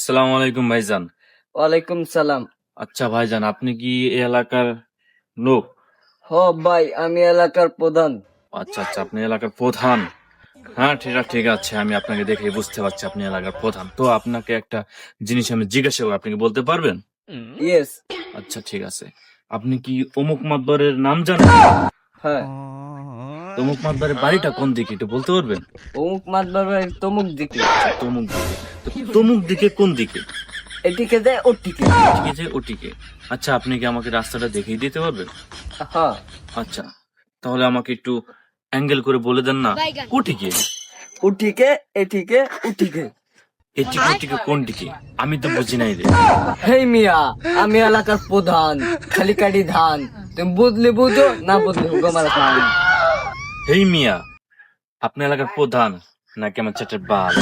আসসালামু আলাইকুম ভাইজান। ওয়ালাইকুম সালাম। আচ্ছা ভাইজান, আপনি কি এই এলাকার লোক? হ ভাই, আমি এলাকার প্রধান। আচ্ছা আচ্ছা, আপনি এলাকার প্রধান। হ্যাঁ, ঠিক আছে, আমি আপনাকে দেখে বুঝতে পারছি আপনি এলাকার প্রধান। তো আপনাকে একটা জিনিস আমি জিজ্ঞাসা করবো, আপনি কি বলতে পারবেন? ইয়েস। আচ্ছা ঠিক আছে, আপনি কি অমুক মাতবরের নাম জানেন? হ্যাঁ। তমুক মাতবরের বাড়িটা কোন দিকে একটু বলতে পারবেন? অমুক মাতবার বাড়ির তমুক দিকে। আচ্ছা, তমুক দিকে। তো তমুক দিকে কোন দিকে? এটিকে যায় ওটিকে। ঠিক আছে, ওটিকে। আচ্ছা, আপনি কি আমাকে রাস্তাটা দেখিয়ে দিতে পারবেন? হ্যাঁ। আচ্ছা, তাহলে আমাকে একটু অ্যাঙ্গেল করে বলে দেন না কোটিকে। উঠিকে, এটিকে, উঠিকে। এটিকে ওটিকে কোনটিকে? আমি তো বুঝি নাই রে। হেই মিয়া, আমি এলাকার প্রধান। খালি কাটি ধান। তুমি বুঝলে বুঝো, না বুঝলে হুগো মারা খান। হেই মিয়া, আপনি এলাকার প্রধান নাকি আমার চ্যাটের বাল?